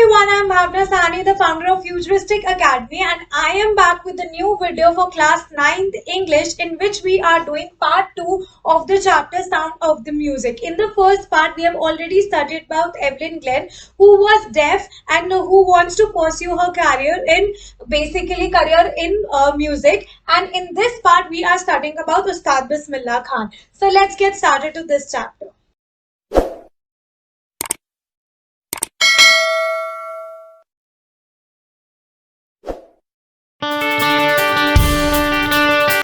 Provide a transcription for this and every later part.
everyone, I'm Bhavna Sani, the founder of Futuristic Academy, and I am back with a new video for class 9th English, in which we are doing part 2 of the chapter Sound of the Music. In the first part, we have already studied about Evelyn Glenn, who was deaf and who wants to pursue her career in music. And in this part, we are studying about Ustad Bismillah Khan. So let's get started to this chapter.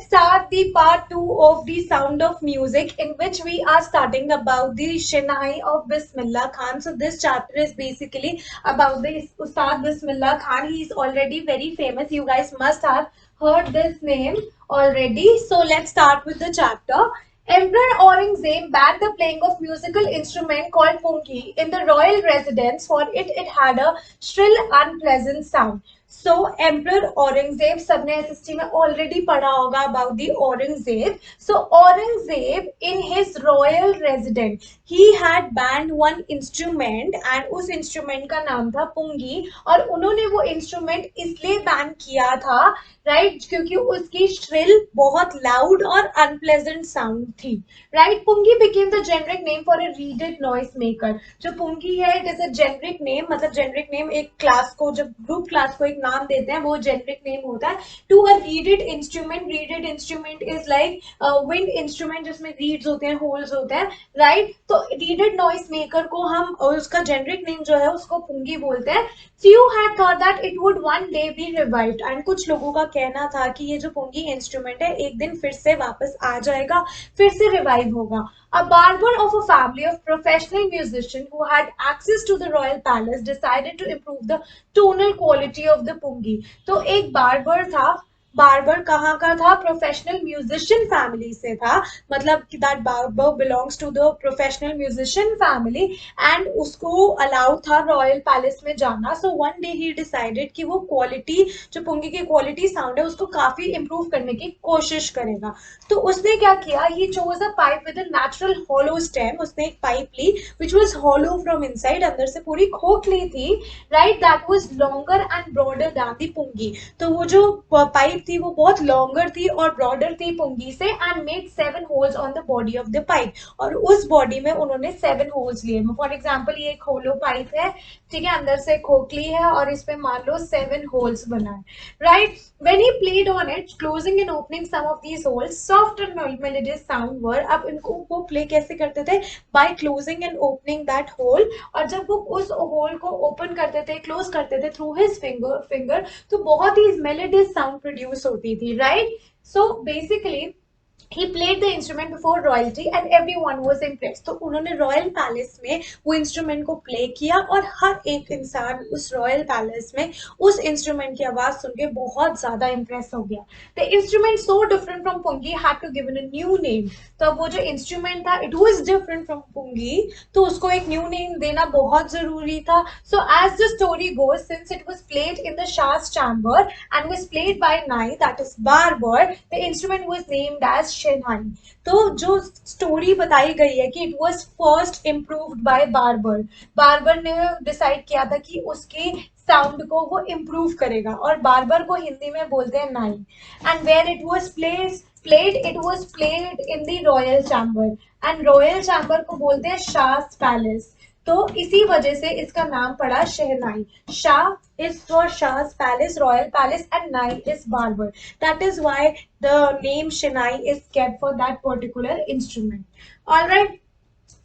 Start the part 2 of the Sound of Music, in which we are studying about the Shinai of Bismillah Khan. So this chapter is basically about the Ustad Bismillah Khan. He is already very famous. You guys must have heard this name already. So let's start with the chapter. Emperor Aurangzeb banned the playing of musical instrument called pungi in the royal residence, for it had a shrill, unpleasant sound. So Emperor Aurangzeb, सबने SST में already पढ़ा होगा about the Aurangzeb. So Aurangzeb in his royal residence, he had banned one instrument and उस instrument का नाम था पुंगी, और उन्होंने वो instrument इसलिए ban किया था, right, क्योंकि उसकी shrill बहुत loud और unpleasant sound थी, right. पुंगी became the generic name for a reeded noise maker. जो पुंगी है, it is a generic name, मतलब generic name एक class को, जब group class को एक नाम देते हैं, वो generic name होता है. To a reeded instrument is like wind instrument जिसमें reeds होते हैं, holes होते हैं, right. तो reeded noise maker को हम उसका generic name जो है उसको पुंगी बोलते हैं. Few had thought that it would one day be revived, and कुछ लोगों का कहना था कि ये जो पुंगी इंस्ट्रूमेंट है एक दिन फिर से वापस आ जाएगा, फिर से रिवाइव होगा. A barber of a family of professional musicians who had access to the royal palace decided to improve the tonal quality of the pungi. तो एक barber था. बार्बर कहाँ का था? प्रोफेशनल म्यूजिशियन फैमिली से था, मतलब कि that barber belongs to the professional musician family, and उसको अलाउ था रॉयल पैलेस में जाना. So one day he decided कि वो क्वालिटी, जो पुंगी की क्वालिटी साउंड है, उसको काफी इंप्रूव करने की कोशिश करेगा. तो उसने क्या किया? He chose a pipe with a natural hollow stem. उसने एक पाइप ली which was hollow from inside, अंदर से पूरी खोखली थी, right. That was longer and broader than the pungi. तो वो जो पाइप थी वो बहुत लॉन्गर थी और ब्रॉडर थी पुंगी से, and made 7 holes on the body of the pipe. और उस बॉडी में उन्होंने 7 होल्स लिए. फॉर एग्जांपल ये एक होलो पाइप है, ठीक है, अंदर से खोखली है और इस पे मान लो 7 होल्स बना है, right. When he played on it, closing and opening some of these holes, soft and melodious sound were. अब इनको वो प्ले कैसे करते थे? By closing and opening that hole. और जब वो उस होल को ओपन करते थे, क्लोज करते थे थ्रू हिज फिंगर, तो बहुत ही melodious sound प्रोड्यूस होती थी, right. So basically he played the instrument before royalty and everyone was impressed. तो उन्होंने रॉयल पैलेस में वो इंस्ट्रूमेंट को प्ले किया और हर एक इंसान उस रॉयल पैलेस में उस इंस्ट्रूमेंट की आवाज सुन के बहुत ज्यादा इम्प्रेस हो गया. The instrument so different from pungi had to given a new name. तो वो जो इंस्ट्रूमेंट था, it was different from pungi, तो उसको एक न्यू नेम देना बहुत जरूरी था. So as the story goes, since it was played in the Shah's chamber and was played by Nai, that is barber, the instrument was named as शेनहाई. तो जो story बताई गई है कि it was first improved by barber. Barber ने decide किया था कि उसके साउंड को वो इम्प्रूव करेगा, और बार्बर को हिंदी में बोलते हैं नाई. And where it was played, it was played in the royal chamber, and royal chamber को बोलते हैं शाह's पैलेस. तो इसी वजह से इसका नाम पड़ा शहनाई. Shah is for Shah's palace, royal palace, and Nai is barber. That is why the name Shinai is kept for that particular instrument. All right.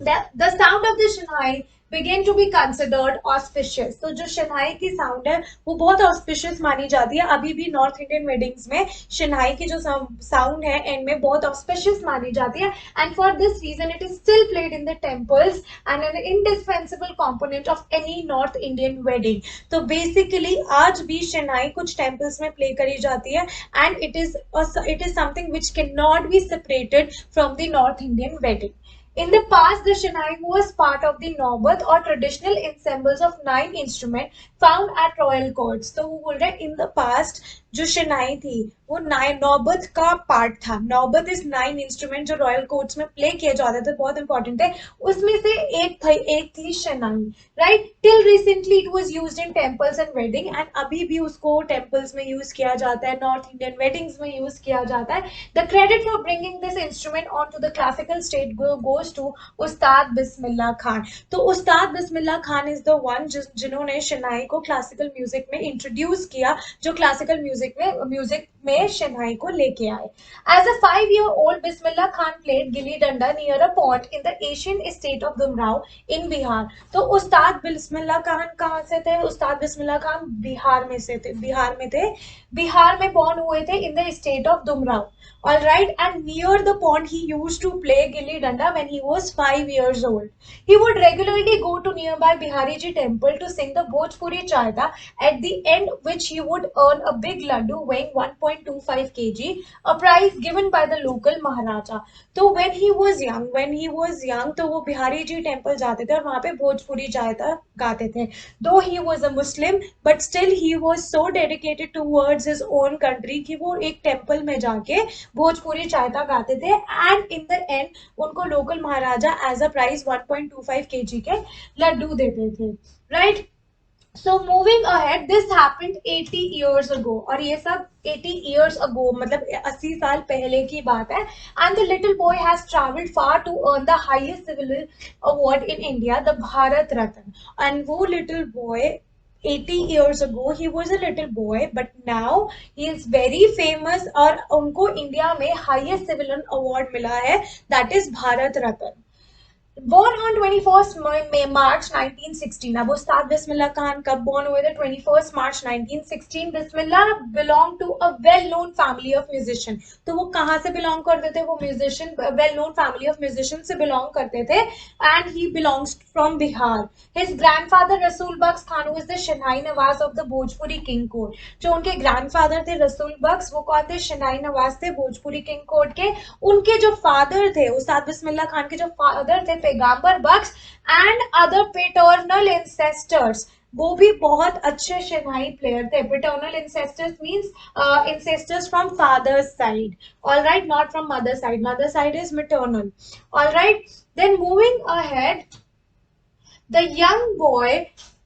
The sound of the Shinai began to be considered auspicious. तो जो शनाई की sound है वो बहुत auspicious मानी जाती है. अभी भी नॉर्थ इंडियन वेडिंग्स में शनाई की जो साउंड है एंड में बहुत ऑस्पिशियस मानी जाती है. And for this reason it is still played in the temples and an indispensable component of any North Indian wedding. तो बेसिकली आज भी शनाई कुछ टेम्पल्स में प्ले करी जाती है, and it is something which can not be separated from the north Indian wedding. In the past, the Shinai was part of the Naubat or traditional ensembles of 9 instruments found at royal courts. तो वो बोल रहे हैं in the past जो शनाई थी वो नौबत का पार्ट था। नौबत इज 9 इंस्ट्रूमेंट जो रॉयल कोर्ट्स में प्ले किए जाते थे, बहुत इंपॉर्टेंट है। उसमें से एक थी शनाई, right. Till recently it was used in temples and wedding, and अभी भी उसको टेम्पल्स में यूज किया जाता है, नॉर्थ इंडियन वेडिंग्स में यूज किया जाता है। The credit for bringing this instrument on to the classical state goes to Ustad Bismillah Khan. तो Ustad Bismillah Khan is the one जिन्होंने शनाई को क्लासिकल म्यूजिक में इंट्रोड्यूस किया, जो क्लासिकल म्यूजिक में शनाई को लेके आए। As a 5-year-old, Bismillah Khan played gilli danda near a pond in the Asian state of Dumraon in Bihar. तो उस्ताद बिस्मिल्लाह खान कहाँ से थे? उस्ताद बिस्मिल्लाह खान बिहार में से थे, बिहार में बॉर्न हुए थे in the state of Dumraon. All right, and near the pond, he used to play gilli danda when he was 5 years old. He would regularly go to nearby Bihari Ji temple to sing the Bhojpuri Chaita, at the end which he would earn a big laddu weighing 1.25 kg, a prize given by the local Maharaja. तो when he was young, तो वो Bihari ji temple जाते थे और वहां पे भोजपुरी चायता गाते थे। दो he was a Muslim, but still he was so dedicated towards his own country कि वो एक टेम्पल में जाके भोजपुरी चायता गाते थे, एंड इन द एंड उनको local maharaja as a prize 1.25 kg के लड्डू देते थे, right. So moving ahead, this happened 80 years ago, और ये सब 80 years ago मतलब 80 साल पहले की बात है। And the little boy has traveled far to earn the highest civil award in India, the Bharat Ratna. And वो little boy 80 years ago, he was a little boy, but now he is very famous, और उनको India में highest civilian award मिला है, that is Bharat Ratna. Born on 21st March 1916. अब उस्ताद बिस्मिल्लाह खान कब born हुए थे? 21st March 1916. Bismillah belong to a well-known family of musician. तो वो कहाँ से belong करते थे? वो musician, well-known family of musicians से belong करते थे, and he belongs from Bihar. His grandfather Rasul Baks Khan was the Shanai Nawaz of the Bhojpuri King Court. जो उनके grandfather थे रसूल बख्श, वो कौन थे? शनाई नवाज थे भोजपुरी किंग कोर्ट के। उनके जो फादर थे, उस्ताद बिस्मिल्लाह खान के जो फादर थे Paigambar Bakhsh, and other paternal ancestors, वो भी बहुत अच्छे शनाई प्लेयर थे। Paternal ancestors means ancestors from father's side, all right, not from mother side. Mother side is maternal, all right. Then moving ahead, the young boy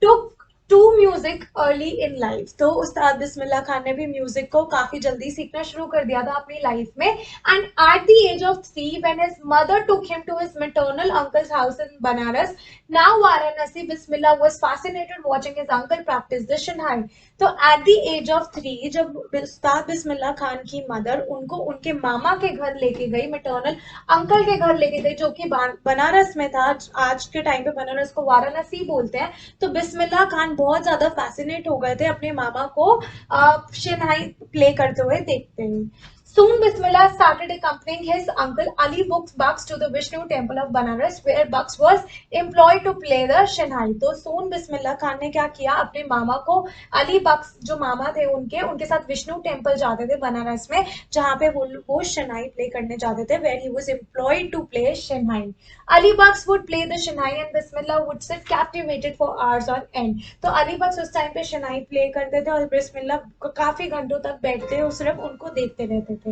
took to music early in life. तो उस्ताद बिस्मिल्लाह खान ने भी music को काफी जल्दी सीखना शुरू कर दिया था अपनी लाइफ में, and at the age of 3 when his mother took him to his maternal uncle's house in Banaras, now Varanasi, Bismillah was fascinated watching his uncle practice the Shanhai. तो at the age of 3 जब उस्ताद बिस्मिल्लाह खान की mother उनको उनके मामा के घर लेके गई, maternal uncle के घर लेके गई, जो कि बनारस में था। आज के टाइम पे बनारस को वाराणसी बोलते हैं। तो बिस्मिल्लाह खान बहुत ज्यादा फैसिनेट हो गए थे अपने मामा को शनाई प्ले करते हुए देखते हैं। Soon Bismillah started accompanying his uncle Ali Bucks to the Vishnu temple of Banaras, where Bucks was employed to play the Shanhai. तो soon बिस्मिल्लाह खान ने क्या किया? अपने मामा को, अली बक्स जो मामा थे उनके साथ विष्णु टेम्पल जाते थे बनारस में, जहाँ पे वो शनाई प्ले करने जाते थे, where he was employed to play Shanhai. Ali Bucks would play the Shanhai and Bismillah would sit captivated for hours on end. तो अली बक्स उस टाइम पे शनाई प्ले करते थे और बिस्मिल्लाह काफी घंटों तक बैठते और सिर्फ उनको देखते रहते थे।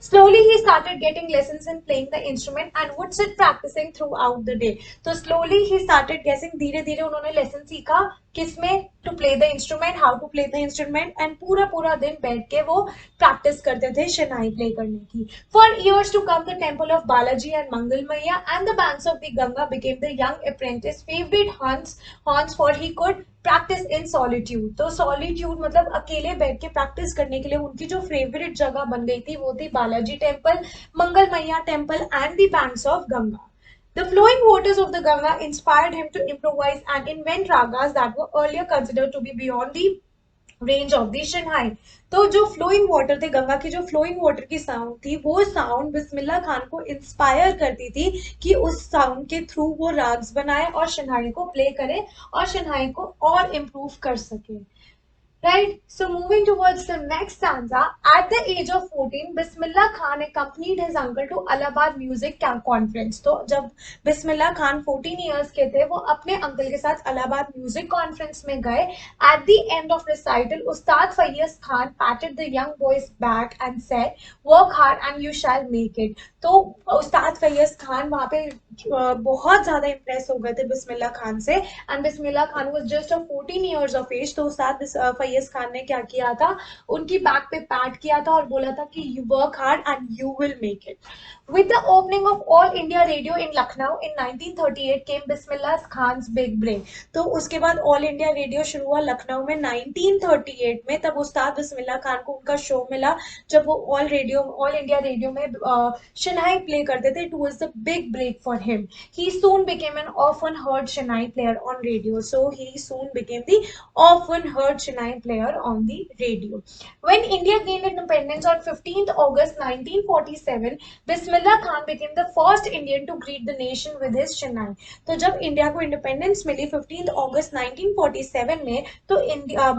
Slowly he started getting lessons in playing the instrument and would sit practicing throughout the day. तो slowly he started guessing, धीरे धीरे उन्होंने लेसन सीखा किसमें? To play the instrument, how to play the instrument, and पूरा पूरा दिन बैठ के वो प्रैक्टिस करते थे शनाई प्ले करने की। For years to come the temple of Balaji and Mangala Maiya and the banks of the Ganga became the young apprentice favourite haunts for he could practise in solitude. तो सॉलिट्यूड मतलब अकेले बैठ के प्रैक्टिस करने के लिए उनकी जो फेवरेट जगह बन गई थी वो थी बालाजी टेम्पल, मंगल मैया temple and the banks of Ganga. The flowing waters of the Ganga inspired him to improvise and invent ragas that were earlier considered to be beyond the range of the Shanhai. तो जो flowing water थे, गंगा की जो flowing water की sound थी, वो sound Bismillah Khan को inspire करती थी कि उस साउंड के थ्रू वो राग्स बनाए और शनाई को प्ले करे और शनाई को और इम्प्रूव कर सके, Right. So moving towards the next stanza, at the age of 14, Bismillah Khan accompanied his uncle to Allahabad Music Conference. तो जब बिस्मिल्लाह खान 14 years के थे, वो अपने अंकल के साथ अलाहाबाद म्यूजिक कॉन्फ्रेंस में गए. At the end of recital, Ustad Fayez Khan patted the young boy's back and said, "Work hard and you shall make it." तो उस्ताद फैयज खान वहां पे बहुत ज्यादा इम्प्रेस हो गए थे बिस्मिल्लाह खान से. And Bismillah Khan was just 14 years of age. तो उस्ताद फैयज खान ने क्या किया था, उनकी बैक पे पैट किया था और बोला था कि you work hard and you will make it. With the opening of All India Radio in Lucknow in 1938 came Bismillah Khan's big break. तो उसके बाद ऑल इंडिया रेडियो शुरू हुआ लखनऊ में 1938 में. तब उस्ताद बिस्मिल्लाह खान को उनका शो मिला जब वो ऑल इंडिया रेडियो में शनाई प्ले करते थे. It was a big break for him. He soon became an often heard Shanai player on radio. So he soon became the often heard Shanai player on the radio. When India gained independence on 15th August 1947, Bismillah Khan became the first Indian to greet the nation with his Shanai. तो जब India को independence मिली 15th अगस्त 1947 में, तो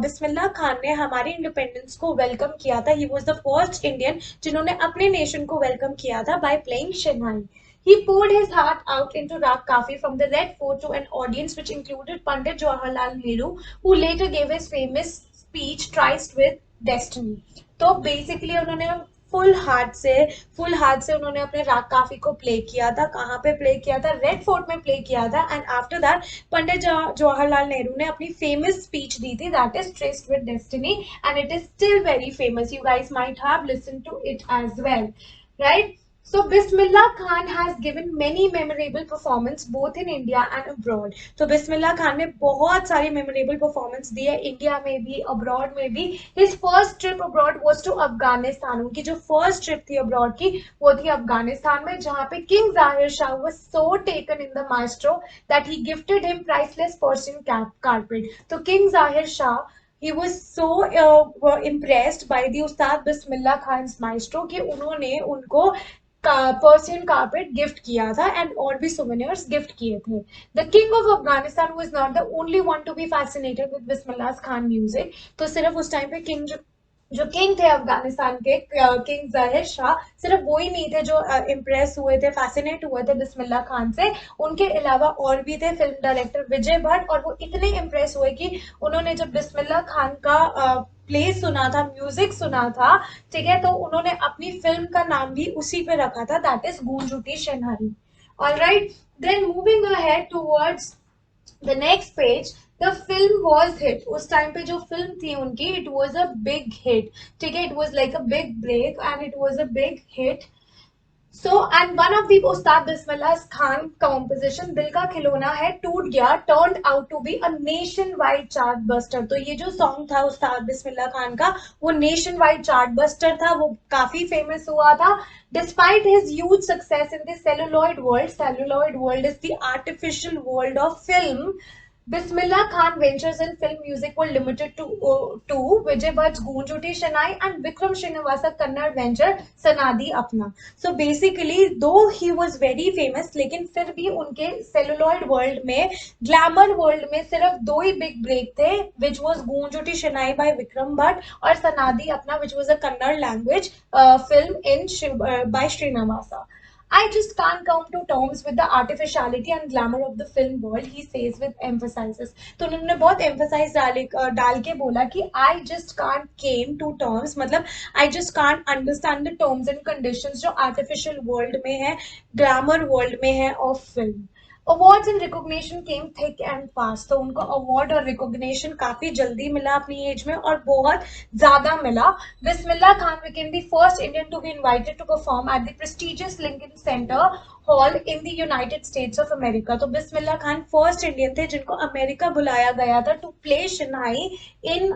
बिस्मिल्लाह खान ने हमारे independence को welcome किया था. He was the first Indian जिन्होंने अपने नेशन को वेलकम किया था by playing शनाई. He poured his heart out into Rag Kafi from the Red Fort to an audience which included Pandit Jawaharlal Nehru, who later gave his famous speech Triced with Destiny. तो basically उन्होंने full heart से उन्होंने अपने राग काफी को play किया था. कहाँ पे प्ले किया था? रेड फोर्ट में प्ले किया था. And after that Pandit Jawaharlal Nehru ने अपनी फेमस स्पीच दी थी, that is tryst with destiny, and it is still very famous. You guys might have listen to it as well, right? So Bismillah Khan has given many memorable performance both in India and abroad. तो बिस्मिल्लाह खान ने बहुत सारी memorable performance दी है India में भी abroad में भी. His first trip abroad was to Afghanistan. उनकी जो first trip थी abroad की वो थी अफगानिस्तान में, जहाँ पे King Zahir Shah was so taken in the maestro that he gifted him priceless Persian carpet. तो King Zahir Shah, he was so impressed by the Ustad Bismillah Khan's maestro कि उन्होंने उनको पर्सियन कार्पेट गिफ्ट किया था and और भी souvenirs gift किए थे. The king of Afghanistan was not the only one to be fascinated with Bismillah Khan music. तो सिर्फ उस टाइम पे जो किंग थे अफगानिस्तान के, किंग जाहिर शाह, सिर्फ वो ही नहीं थे जो इम्प्रेस हुए थे, फैसिनेट हुए थे बिस्मिल्लाह खान से. उनके अलावा और भी थे फिल्म डायरेक्टर विजय भट्ट, और वो इतने इम्प्रेस हुए कि उन्होंने जब बिस्मिल्लाह खान का प्ले सुना था, म्यूजिक सुना था, ठीक है, तो उन्होंने अपनी फिल्म का नाम भी उसी पे रखा था, that is Goonj Uthi Shehnai. Alright, then moving ahead towards the next page. The film was hit. उस टाइम पे जो फिल्म थी उनकी, it was a big hit. ठीक है, it was like a big break and it was a big hit. So, and one of the Ustad Bismillah Khan composition, दिल का खिलौना है टूट गया, turned out to be a nationwide chart buster. तो ये जो सॉन्ग था उस्ताद बिस्मिल्लाह खान का, वो nationwide chart buster था, वो काफी famous हुआ था. Despite his huge success in the celluloid world is the artificial world of film. Bismillah Khan ventures in film music were limited to Vijay Bhatt's Goonj Uthi Shanai and Vikram Srinivasa Kannada venture Sanadi Apna. So basically, though he was very famous, लेकिन फिर भी उनके celluloid world में, glamour world में सिर्फ दो ही big break थे, which was Goonj Uthi Shanai by Vikram Bhatt और Sanadi Apna, which was a Kannada language film by Srinivasa. I just can't come to terms with the artificiality and glamour of the film world, he says with emphasis. तो उन्होंने बहुत emphasize डाल के बोला कि I just can't came to terms, मतलब I just can't understand the terms and conditions जो artificial world में है, glamour world में है of film. Awards and recognition came thick and fast. तो उनको award और recognition काफी जल्दी मिला अपनी एज में और बहुत ज्यादा मिला. Bismillah Khan became the first Indian to be invited to perform at the prestigious Lincoln Center Hall in the United States of America. तो बिस्मिल्लाह खान फर्स्ट इंडियन थे जिनको अमेरिका बुलाया गया था to play shehnai in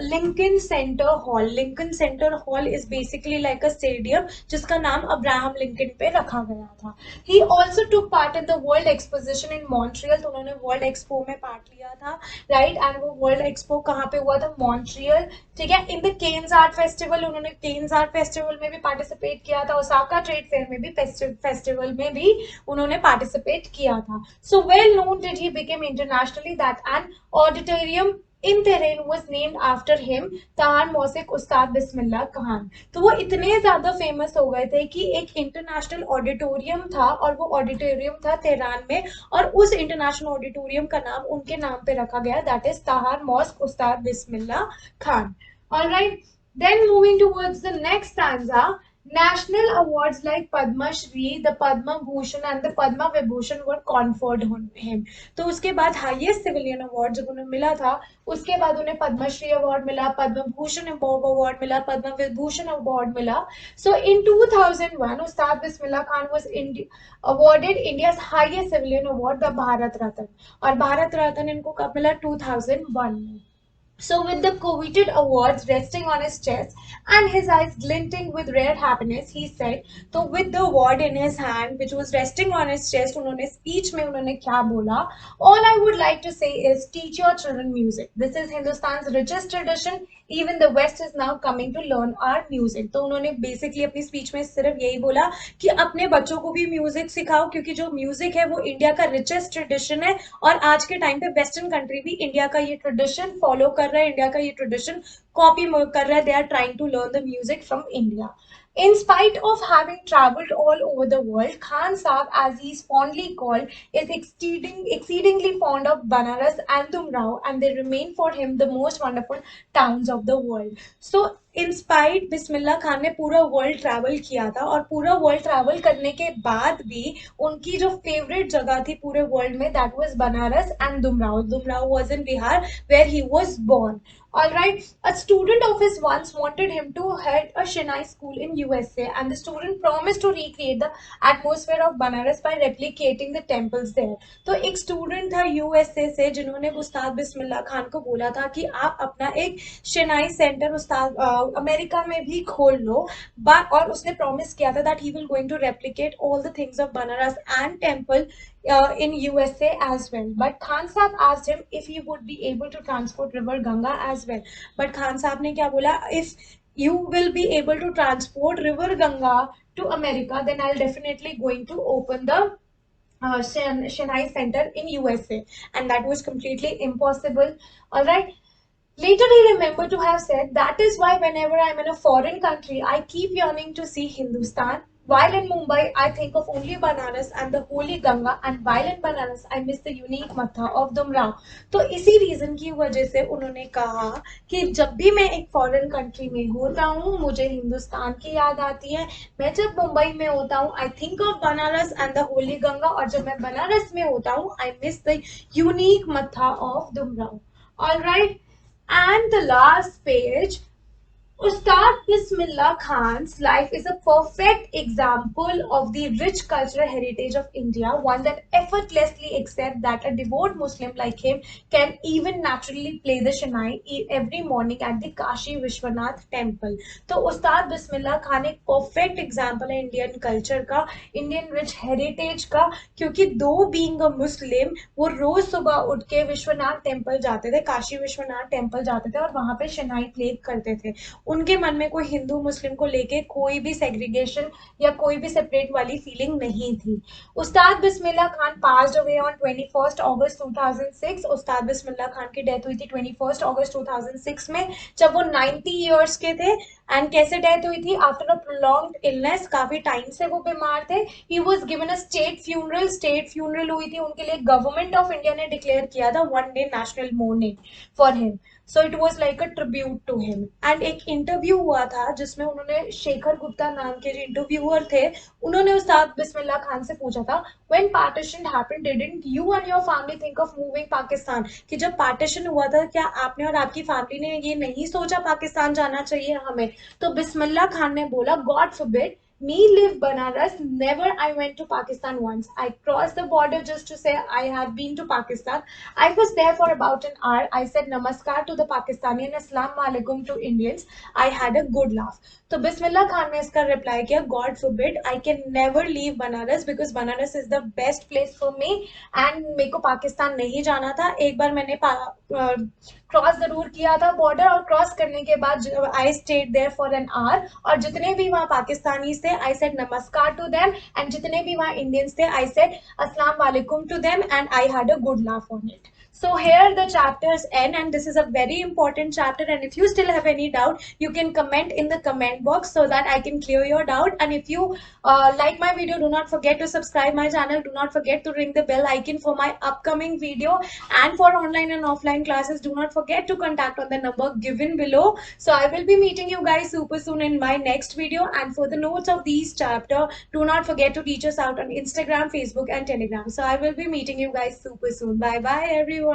Lincoln Center Hall. Lincoln Center Hall is basically like a stadium जिसका नाम Abraham Lincoln पे रखा गया था. He also took part in the World Exposition in Montreal. तो उन्होंने वर्ल्ड एक्सपो में पार्ट लिया था, राइट, एंड वो वर्ल्ड एक्सपो कहाँ पे हुआ था? मॉन्ट्रियल, ठीक है. In the Cannes Art Festival, उन्होंने केन्स आर्ट फेस्टिवल में भी पार्टिसिपेट किया था, ओसाका ट्रेड फेयर में भी फेस्टिवल में भी उन्होंने पार्टिसिपेट किया था. So well known did he became internationally that an auditorium in Tehran was named after him, Tahan Mosik Ustad Bismillah Khan. तो वो इतने ज्यादा फेमस हो गए थे कि एक इंटरनेशनल ऑडिटोरियम था, और वो ऑडिटोरियम था तेहरान में, और उस इंटरनेशनल ऑडिटोरियम का नाम उनके नाम पे रखा गया, दैट इज ताहार mask Ustad Bismillah Khan. All right. Then moving towards the next stanza, national awards like Padma Shri, the Padma Bhushan and the Padma Vibhushan were conferred on him. तो उसके बाद हाईएस्ट सिविलियन अवार्ड जब उन्हें मिला था, उसके बाद उन्हें पद्मश्री अवार्ड मिला, पद्म भूषण अवार्ड मिला, पद्म विभूषण अवार्ड मिला. So in 2001, Ustad Bismillah Khan was awarded India's highest civilian award, the Bharat Ratna. और भारत रत्न इनको कब मिला? 2001 में. So, with the coveted awards resting on his chest and his eyes glinting with rare happiness, he said, so with the award in his hand, which was resting on his chest, उन्होंने speech में उन्होंने क्या बोला? All I would like to say is, teach your children music. This is Hindustan's richest tradition. Even the West is now coming to learn our music. तो उन्होंने basically अपनी speech में सिर्फ यही बोला कि अपने बच्चों को भी music सिखाओ, क्योंकि जो music है वो इंडिया का richest tradition है, और आज के टाइम पे वेस्टर्न कंट्री भी इंडिया का ये ट्रेडिशन फॉलो कर रहा है, इंडिया का ये ट्रेडिशन कॉपी कर रहा है. They are trying to learn the music from India. In spite of having traveled all over the world, Khan Saab, as he is fondly called, is exceedingly fond of Banaras and Dumrao, and they remain for him the most wonderful towns of the world. So, in spite Bismillah Khan ने पूरा world travel किया था, और पूरा world travel करने के बाद भी उनकी जो फेवरेट जगह थी पूरे वर्ल्ड में, that was Banaras and Dumraon. Dumraon was in Bihar, where he was born. All right, a student of his once wanted him to head a Shennai school in USA, and the student promised to recreate the atmosphere of Banaras by replicating the temples there. तो एक student था USA से जिन्होंने उस्ताद बिस्मिल्लाह खान को बोला था कि आप अपना एक शेनाई सेंटर उस्ताद अमेरिका में भी खोल लो, और उसने प्रॉमिस किया था that he will going to replicate all the things of Banaras and temple in USA as well. But Khan Saab asked him if he would be able to transport river Ganga as well. But Khan Saab ने क्या बोला? If you will be able to transport river Ganga to America, then I'll definitely going to open the Chennai Center in USA. And that was completely impossible. All right. Later, he remembered to have said, that is why whenever I'm in a foreign country, I keep yearning to see Hindustan. While in Mumbai, I think of only Banaras and the holy Ganga, and while in Banaras, I miss the unique matha of Dumrao. तो इसी reason की वजह से उन्होंने कहा कि जब भी मैं एक फॉरेन कंट्री में होता हूँ, मुझे हिंदुस्तान की याद आती है. मैं जब मुंबई में होता हूँ, I think of Banaras and the Holi Ganga, और जब मैं बनारस में होता हूँ, I miss the unique matha of Dumrao. All right. And the last page, Ustad Bismillah Khan's life is a perfect example of the rich cultural heritage of India, one that effortlessly accepts that a devout Muslim like him can even naturally play the Shanai every morning at the Kashi Vishwanath temple. तो उस्ताद बिस्मिल्लाह खान एक perfect example है Indian culture का, Indian rich heritage का, क्योंकि दो being a मुस्लिम वो रोज सुबह उठ के विश्वनाथ टेम्पल जाते थे, काशी विश्वनाथ टेम्पल जाते थे, और वहां पे शनाई प्ले करते थे. उनके मन में कोई हिंदू मुस्लिम को लेके कोई भी सेग्रीगेशन या कोई भी सेपरेट वाली फीलिंग नहीं थी. उस्ताद Bismillah Khan passed away on 21 अगस्त 2006. उस्ताद बिस्मिल्लाह खान की डेथ हुई थी 21 अगस्त 2006 में, जब वो 90 इयर्स के थे. एंड कैसे डेथ हुई थी? आफ्टर अ प्रोलॉन्ग्ड इलनेस, काफी टाइम से वो बीमार थे. He was given a state funeral हुई थी उनके लिए. गवर्नमेंट ऑफ इंडिया ने डिक्लेयर किया था 1 day national mourning for him. So it was like a tribute to him. And एक इंटरव्यू हुआ था जिसमें उन्होंने, शेखर गुप्ता नाम के जो इंटरव्यूअर थे, उन्होंने उस्ताद बिस्मिल्लाह खान से पूछा था, when partition happened didn't you and your family think of moving Pakistan? कि जब पार्टीशन हुआ था, क्या आपने और आपकी फैमिली ने ये नहीं सोचा पाकिस्तान जाना चाहिए हमें? तो बिस्मिल्लाह खान ने बोला, God forbid me live Banaras, never I went to Pakistan once. I crossed the border just to say I have been to Pakistan. I was there for about an hour. I said namaskar to the Pakistani and assalamu alaikum to Indians. I had a good laugh. तो बिस्मिल्लाह खान ने इसका reply किया, God forbid, I can never leave Banaras because Banaras is the best place for me, and मेरे को पाकिस्तान नहीं जाना था. एक बार मैंने क्रॉस जरूर किया था बॉर्डर, और क्रॉस करने के बाद I stayed there for an hour, और जितने भी वहाँ पाकिस्तानी थे आई सेड नमस्कार टू देम, एंड जितने भी वहाँ इंडियंस थे आई सेड अस्सलाम वालेकुम to them, and I had a good laugh on it. So here the chapters end, and this is a very important chapter, and if you still have any doubt, you can comment in the comment box so that I can clear your doubt. And if you like my video, do not forget to subscribe my channel. Do not forget to ring the bell icon for my upcoming video, and for online and offline classes, do not forget to contact on the number given below. So I will be meeting you guys super soon in my next video. And for the notes of these chapter, do not forget to reach us out on Instagram, Facebook and Telegram. So I will be meeting you guys super soon. Bye bye everyone.